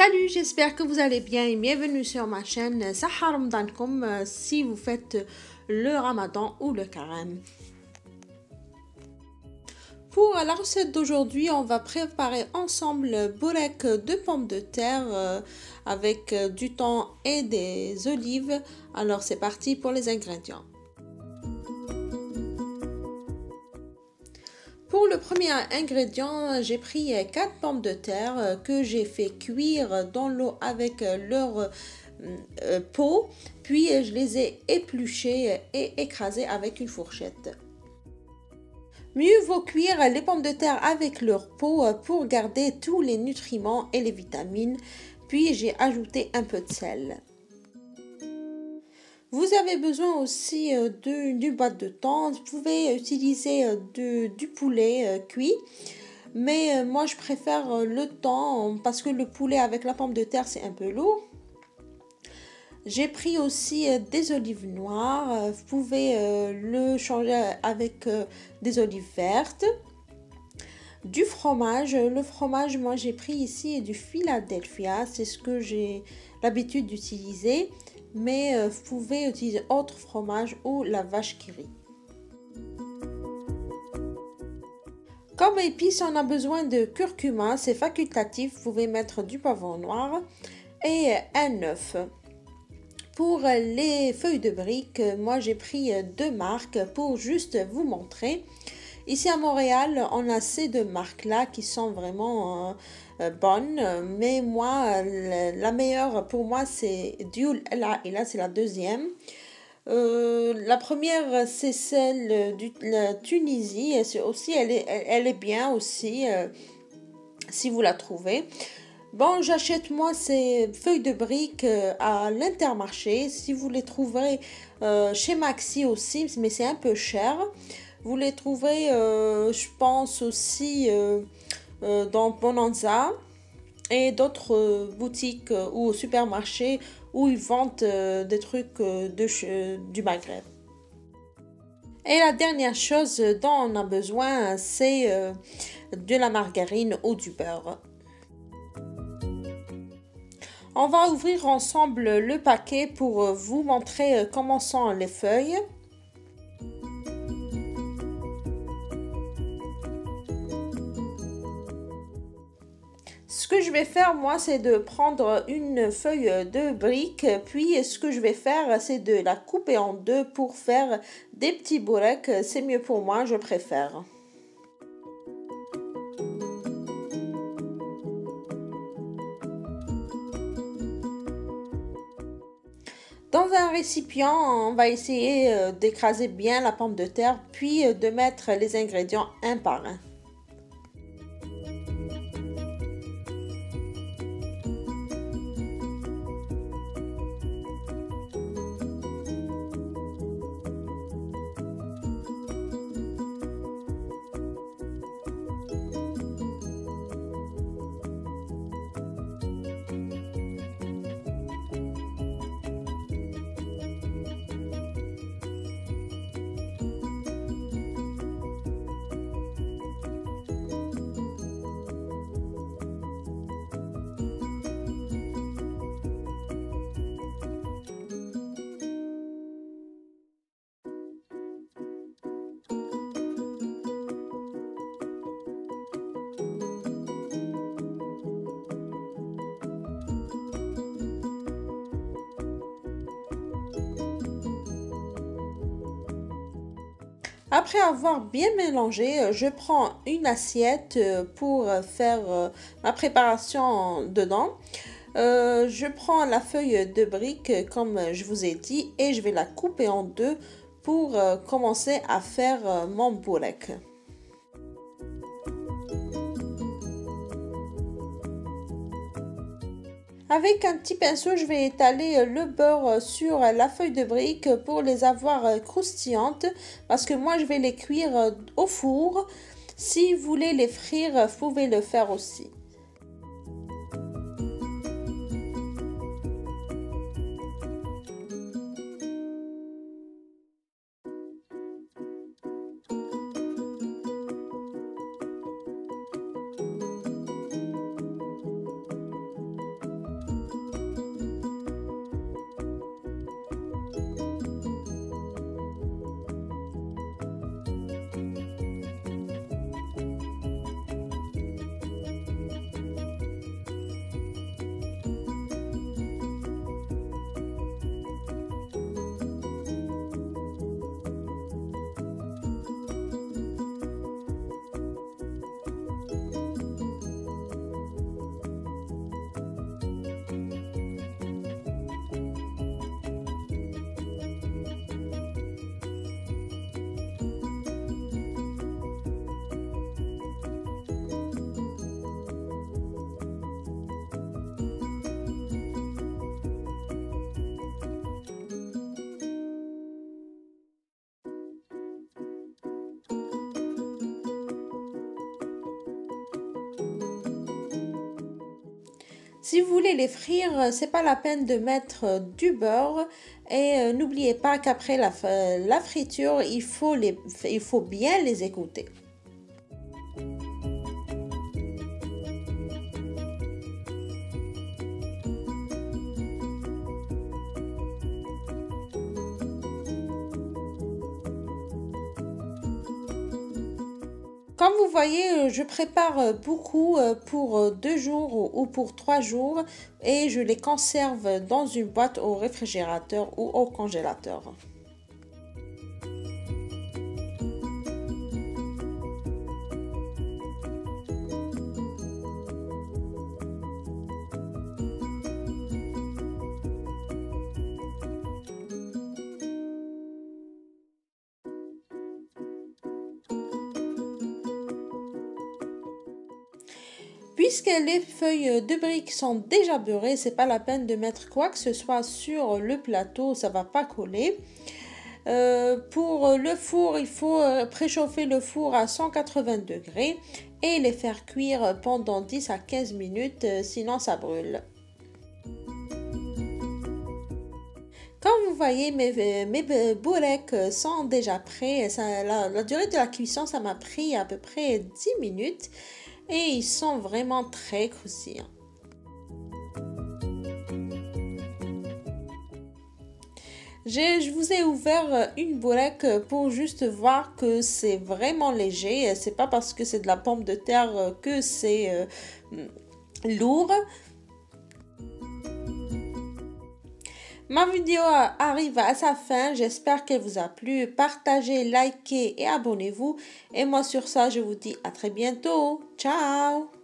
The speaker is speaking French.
Salut, j'espère que vous allez bien et bienvenue sur ma chaîne Sahar Ramadankoum si vous faites le ramadan ou le carême. Pour la recette d'aujourd'hui, on va préparer ensemble bourek de pommes de terre avec du thon et des olives. Alors c'est parti pour les ingrédients. Pour le premier ingrédient, j'ai pris 4 pommes de terre que j'ai fait cuire dans l'eau avec leur peau, puis je les ai épluchées et écrasées avec une fourchette. Mieux vaut cuire les pommes de terre avec leur peau pour garder tous les nutriments et les vitamines, puis j'ai ajouté un peu de sel. Vous avez besoin aussi d'une boîte de thon. Vous pouvez utiliser du poulet cuit. Mais moi, je préfère le thon parce que le poulet avec la pomme de terre, c'est un peu lourd. J'ai pris aussi des olives noires. Vous pouvez le changer avec des olives vertes. Du fromage. Le fromage, moi, j'ai pris ici du Philadelphia. C'est ce que j'ai l'habitude d'utiliser. Mais vous pouvez utiliser autre fromage ou la vache qui rit. Comme épice, on a besoin de curcuma, c'est facultatif. Vous pouvez mettre du poivron noir et un œuf. Pour les feuilles de briques, moi j'ai pris 2 marques pour juste vous montrer. Ici à Montréal, on a ces 2 marques-là qui sont vraiment bonnes. Mais moi, la meilleure pour moi, c'est Dioul El Aïla, c'est la deuxième. La première, c'est celle de la Tunisie. Et c'est aussi, elle est bien aussi, si vous la trouvez. Bon, j'achète moi ces feuilles de briques à l'Intermarché. Si vous les trouverez chez Maxi aussi, mais c'est un peu cher. Vous les trouverez, je pense aussi dans Bonanza et d'autres boutiques ou supermarchés où ils vendent des trucs du Maghreb. Et la dernière chose dont on a besoin, c'est de la margarine ou du beurre. On va ouvrir ensemble le paquet pour vous montrer comment sont les feuilles. Ce que je vais faire, moi, c'est de prendre une feuille de brique, puis ce que je vais faire, c'est de la couper en deux pour faire des petits boureks. C'est mieux pour moi, je préfère. Dans un récipient, on va essayer d'écraser bien la pomme de terre, puis de mettre les ingrédients un par un. Après avoir bien mélangé, je prends une assiette pour faire ma préparation dedans. Je prends la feuille de brique comme je vous ai dit et je vais la couper en deux pour commencer à faire mon bourek. Avec un petit pinceau, je vais étaler le beurre sur la feuille de brique pour les avoir croustillantes parce que moi je vais les cuire au four. Si vous voulez les frire, vous pouvez le faire aussi. Si vous voulez les frire, c'est pas la peine de mettre du beurre et n'oubliez pas qu'après la friture, il faut bien les égoutter. Comme vous voyez, je prépare beaucoup pour 2 jours ou pour 3 jours et je les conserve dans une boîte au réfrigérateur ou au congélateur. Puisque les feuilles de briques sont déjà beurrées, c'est pas la peine de mettre quoi que ce soit sur le plateau, ça va pas coller. Pour le four, il faut préchauffer le four à 180 degrés et les faire cuire pendant 10 à 15 minutes, sinon ça brûle. Comme vous voyez, mes boureks sont déjà prêts. La durée de la cuisson, ça m'a pris à peu près 10 minutes. Et ils sont vraiment très croustillants. Je vous ai ouvert une bourrec pour juste voir que c'est vraiment léger. C'est pas parce que c'est de la pomme de terre que c'est lourd. Ma vidéo arrive à sa fin, j'espère qu'elle vous a plu. Partagez, likez et abonnez-vous. Et moi sur ça, je vous dis à très bientôt. Ciao!